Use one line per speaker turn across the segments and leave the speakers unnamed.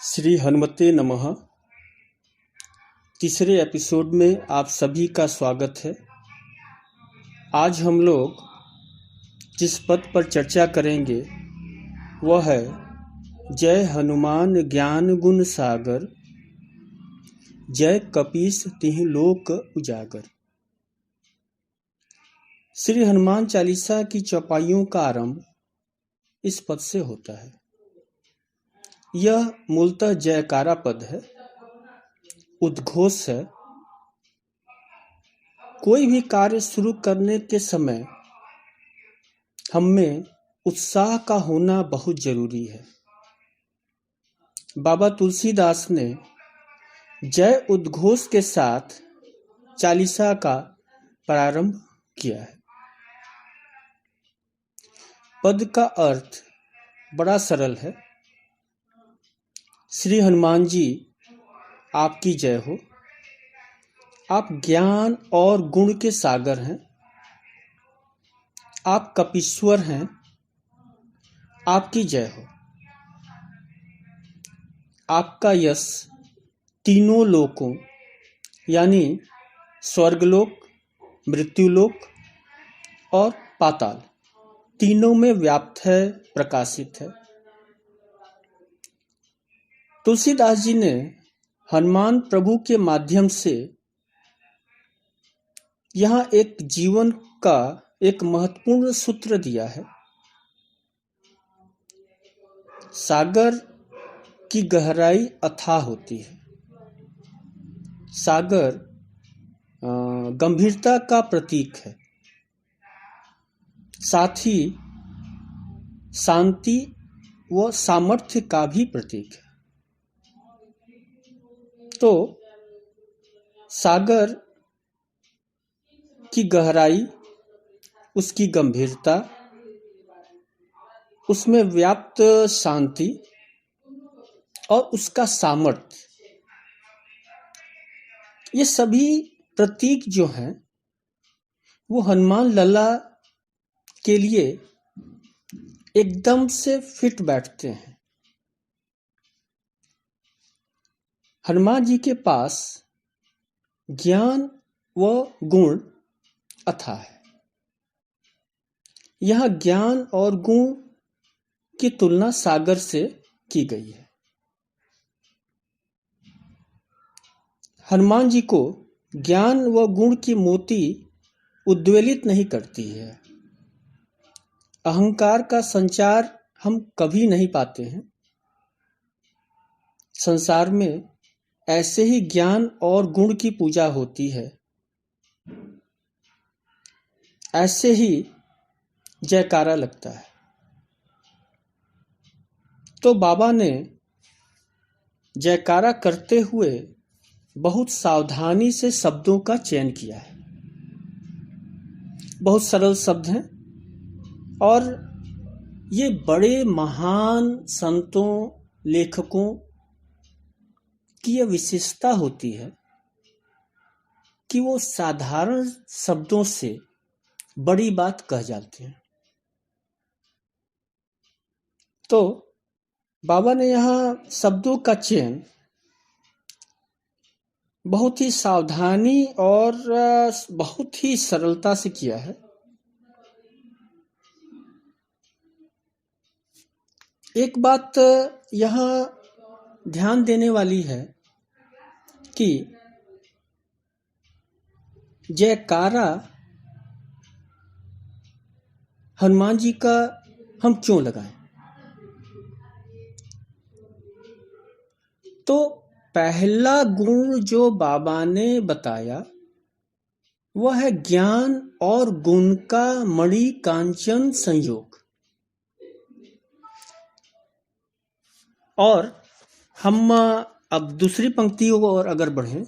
श्री हनुमते नमः। तीसरे एपिसोड में आप सभी का स्वागत है। आज हम लोग जिस पद पर चर्चा करेंगे वह है जय हनुमान ज्ञान गुण सागर, जय कपीस तिहुँ लोक उजागर। श्री हनुमान चालीसा की चौपाइयों का आरंभ इस पद से होता है। यह मूलतः जयकारा पद है, उद्घोष है। कोई भी कार्य शुरू करने के समय हम में उत्साह का होना बहुत जरूरी है। बाबा तुलसीदास ने जय उद्घोष के साथ चालीसा का प्रारंभ किया है। पद का अर्थ बड़ा सरल है। श्री हनुमान जी आपकी जय हो। आप ज्ञान और गुण के सागर हैं। आप कपीश्वर हैं। आपकी जय हो। आपका यश तीनों लोकों यानी स्वर्गलोक, मृत्युलोक और पाताल तीनों में व्याप्त है, प्रकाशित है। तुलसीदास जी ने हनुमान प्रभु के माध्यम से यहाँ एक जीवन का एक महत्वपूर्ण सूत्र दिया है। सागर की गहराई अथाह होती है। सागर गंभीरता का प्रतीक है, साथ ही शांति व सामर्थ्य का भी प्रतीक है। तो सागर की गहराई, उसकी गंभीरता, उसमें व्याप्त शांति और उसका सामर्थ्य, ये सभी प्रतीक जो हैं वो हनुमान लला के लिए एकदम से फिट बैठते हैं। हनुमान जी के पास ज्ञान व गुण अथाह है। यह ज्ञान और गुण की तुलना सागर से की गई है। हनुमान जी को ज्ञान व गुण की मोती उद्वेलित नहीं करती है। अहंकार का संचार हम कभी नहीं पाते हैं। संसार में ऐसे ही ज्ञान और गुण की पूजा होती है, ऐसे ही जयकारा लगता है। तो बाबा ने जयकारा करते हुए बहुत सावधानी से शब्दों का चयन किया है। बहुत सरल शब्द हैं और ये बड़े महान संतों, लेखकों की यह विशेषता होती है कि वो साधारण शब्दों से बड़ी बात कह जाते हैं। तो बाबा ने यहाँ शब्दों का चयन बहुत ही सावधानी और बहुत ही सरलता से किया है। एक बात यहाँ ध्यान देने वाली है कि जयकारा हनुमान जी का हम क्यों लगाएं? तो पहला गुण जो बाबा ने बताया वह है ज्ञान और गुण का मणि कांचन संयोग। और हम अब दूसरी पंक्ति और अगर बढ़ें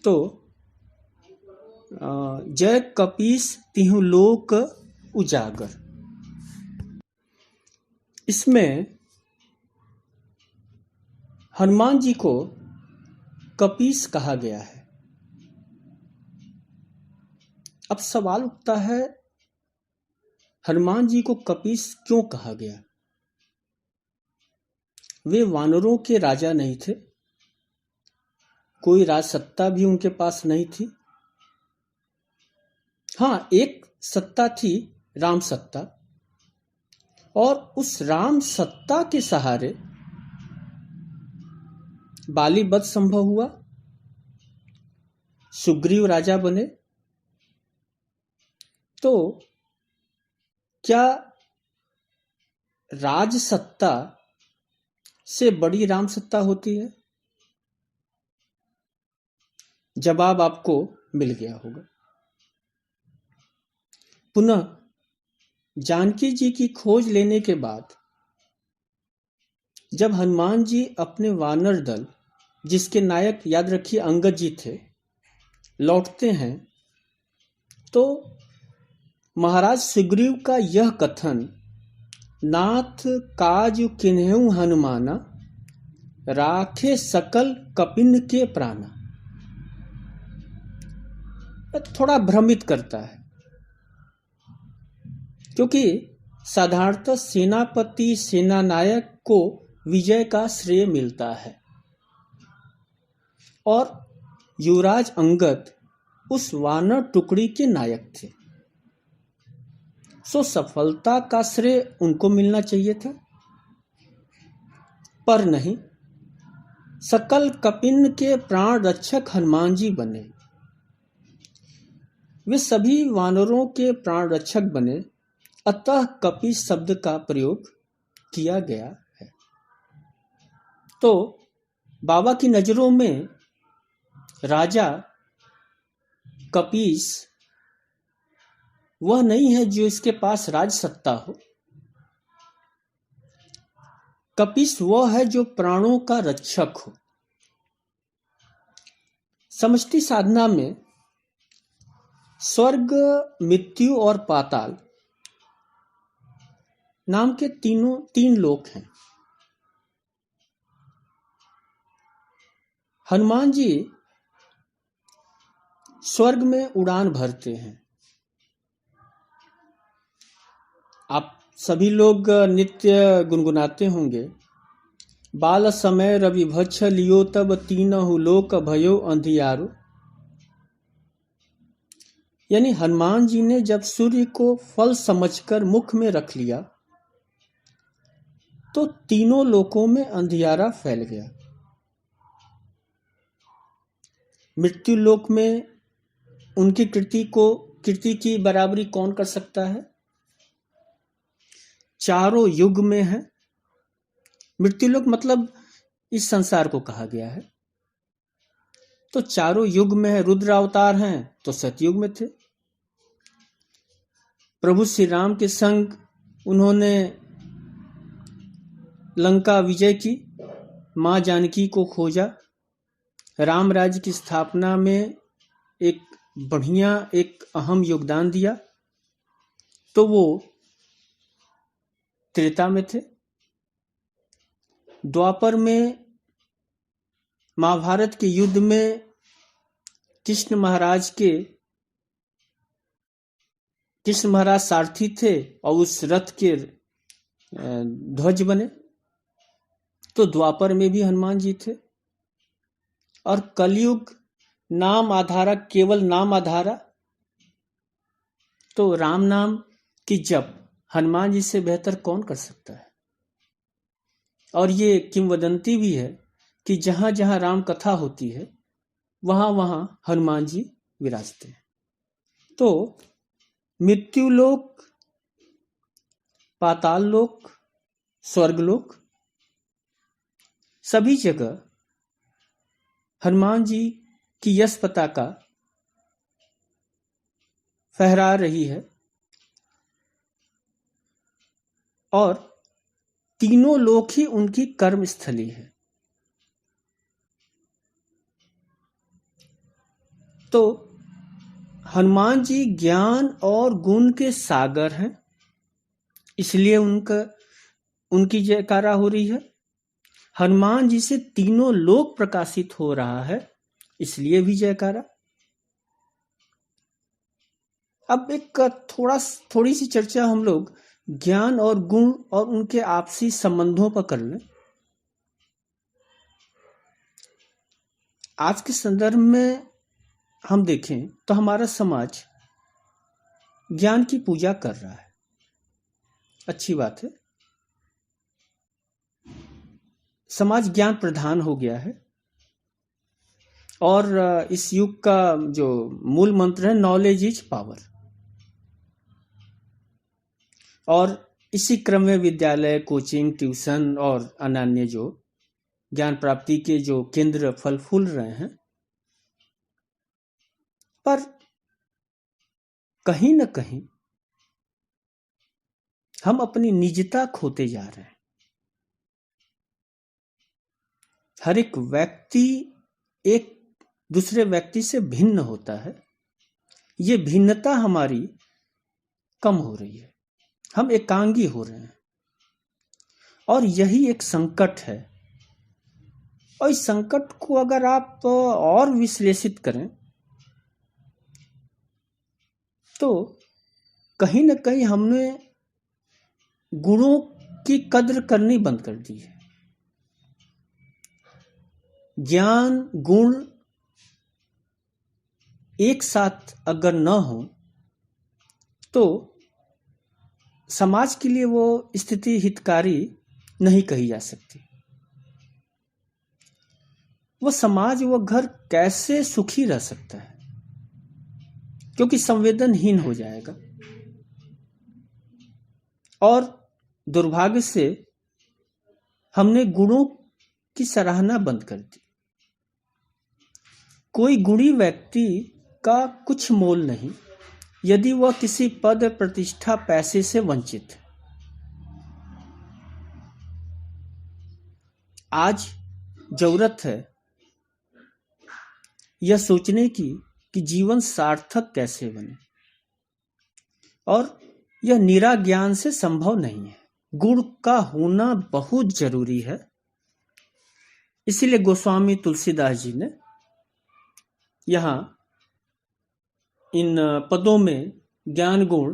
तो जय कपीस तिहुँ लोक उजागर। इसमें हनुमान जी को कपीस कहा गया है। अब सवाल उठता है, हनुमान जी को कपीस क्यों कहा गया? वे वानरों के राजा नहीं थे, कोई राज सत्ता भी उनके पास नहीं थी। हाँ, एक सत्ता थी, राम सत्ता, और उस राम सत्ता के सहारे बाली वध संभव हुआ, सुग्रीव राजा बने। तो क्या राज सत्ता से बड़ी राम सत्ता होती है? जवाब आपको मिल गया होगा। पुनः जानकी जी की खोज लेने के बाद जब हनुमान जी अपने वानर दल, जिसके नायक याद रखिए अंगद जी थे, लौटते हैं, तो महाराज सुग्रीव का यह कथन, नाथ काज किन्हु हनुमाना, राखे सकल कपिन के प्राणा, थोड़ा भ्रमित करता है, क्योंकि साधारणतः सेनापति सेनानायक को विजय का श्रेय मिलता है और युवराज अंगद उस वानर टुकड़ी के नायक थे, सो सफलता का श्रेय उनको मिलना चाहिए था, पर नहीं, सकल कपिन के प्राण रक्षक हनुमान जी बने। वे सभी वानरों के प्राण रक्षक बने, अतः कपि शब्द का प्रयोग किया गया है। तो बाबा की नजरों में राजा कपीस वह नहीं है जो इसके पास राज सत्ता हो, कपीस वह है जो प्राणों का रक्षक हो। समष्टि साधना में स्वर्ग, मृत्यु और पाताल नाम के तीन लोक हैं। हनुमान जी स्वर्ग में उड़ान भरते हैं। आप सभी लोग नित्य गुनगुनाते होंगे, बाल समय रवि भक्ष लियो तब तीनहु लोक भयो अंधियारो। यानी हनुमान जी ने जब सूर्य को फल समझकर मुख में रख लिया तो तीनों लोकों में अंधियारा फैल गया। मृत्यु लोक में उनकी कीर्ति की बराबरी कौन कर सकता है? चारों युग में है। मृत्यु लोक मतलब इस संसार को कहा गया है, तो चारों युग में है। रुद्र अवतार हैं तो सतयुग में थे। प्रभु श्री राम के संग उन्होंने लंका विजय की, मां जानकी को खोजा, राम राज्य की स्थापना में एक अहम योगदान दिया, तो वो त्रेता में थे। द्वापर में महाभारत के युद्ध में कृष्ण महाराज सारथी थे और उस रथ के ध्वज बने, तो द्वापर में भी हनुमान जी थे। और कलयुग केवल नाम आधारा, तो राम नाम की जप हनुमान जी से बेहतर कौन कर सकता है। और ये किंवदंती भी है कि जहां जहां राम कथा होती है वहां वहां हनुमान जी विराजते हैं। तो मृत्युलोक, पाताल लोक, स्वर्गलोक, सभी जगह हनुमान जी की यश पताका फहरा रही है और तीनों लोक ही उनकी कर्म स्थली है। तो हनुमान जी ज्ञान और गुण के सागर हैं, इसलिए उनकी जयकारा हो रही है। हनुमान जी से तीनों लोक प्रकाशित हो रहा है, इसलिए भी जयकारा। अब एक थोड़ी सी चर्चा हम लोग ज्ञान और गुण और उनके आपसी संबंधों पर कर लें। आज के संदर्भ में हम देखें तो हमारा समाज ज्ञान की पूजा कर रहा है। अच्छी बात है, समाज ज्ञान प्रधान हो गया है और इस युग का जो मूल मंत्र है नॉलेज इज पावर। और इसी क्रम में विद्यालय, कोचिंग, ट्यूशन और अन्य जो ज्ञान प्राप्ति के जो केंद्र फल फूल रहे हैं, पर कहीं न कहीं हम अपनी निजता खोते जा रहे हैं। हर एक व्यक्ति एक दूसरे व्यक्ति से भिन्न होता है। ये भिन्नता हमारी कम हो रही है, हम एकांगी हो रहे हैं और यही एक संकट है। और इस संकट को अगर आप और विश्लेषित करें तो कहीं न कहीं हमने गुणों की कद्र करनी बंद कर दी है। ज्ञान गुण एक साथ अगर न हो तो समाज के लिए वो स्थिति हितकारी नहीं कही जा सकती। वो समाज, वो घर कैसे सुखी रह सकता है, क्योंकि संवेदनहीन हो जाएगा। और दुर्भाग्य से हमने गुणों की सराहना बंद कर दी। कोई गुणी व्यक्ति का कुछ मोल नहीं यदि वह किसी पद, प्रतिष्ठा, पैसे से वंचित है। आज जरूरत है यह सोचने की कि जीवन सार्थक कैसे बने, और यह निरा ज्ञान से संभव नहीं है। गुण का होना बहुत जरूरी है। इसीलिए गोस्वामी तुलसीदास जी ने यहाँ इन पदों में ज्ञान गुण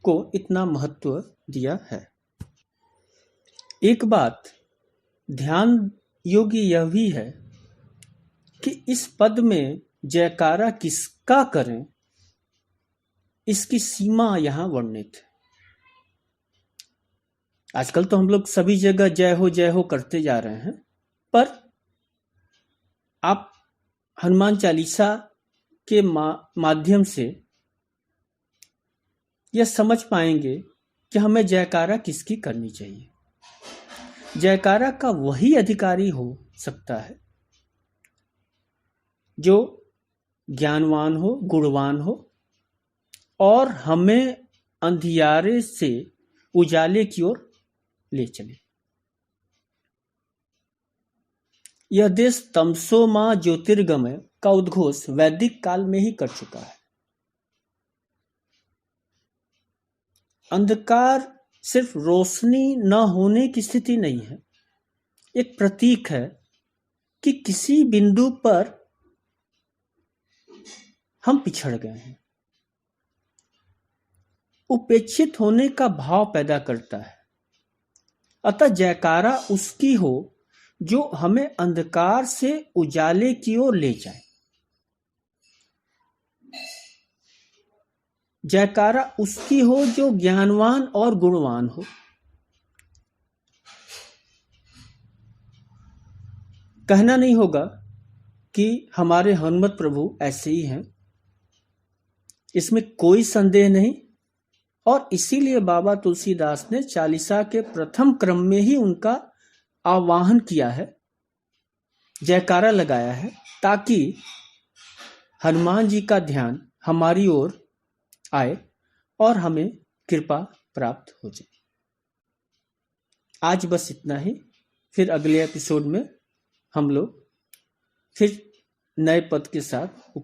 को इतना महत्व दिया है। एक बात ध्यान योगी यह भी है कि इस पद में जयकारा किसका करें, इसकी सीमा यहाँ वर्णित है। आजकल तो हम लोग सभी जगह जय हो करते जा रहे हैं, पर आप हनुमान चालीसा के माध्यम से यह समझ पाएंगे कि हमें जयकारा किसकी करनी चाहिए। जयकारा का वही अधिकारी हो सकता है जो ज्ञानवान हो, गुणवान हो और हमें अंधियारे से उजाले की ओर ले चले। यह देश तमसो मां ज्योतिर्गमय का उद्घोष वैदिक काल में ही कर चुका है। अंधकार सिर्फ रोशनी न होने की स्थिति नहीं है, एक प्रतीक है कि किसी बिंदु पर हम पिछड़ गए हैं। उपेक्षित होने का भाव पैदा करता है। अतः जयकारा उसकी हो जो हमें अंधकार से उजाले की ओर ले जाए। जयकारा उसकी हो जो ज्ञानवान और गुणवान हो। कहना नहीं होगा कि हमारे हनुमत प्रभु ऐसे ही हैं, इसमें कोई संदेह नहीं। और इसीलिए बाबा तुलसीदास ने चालीसा के प्रथम क्रम में ही उनका आवाहन किया है, जयकारा लगाया है, ताकि हनुमान जी का ध्यान हमारी ओर आए और हमें कृपा प्राप्त हो जाए। आज बस इतना ही। फिर अगले एपिसोड में हम लोग फिर नए पद के साथ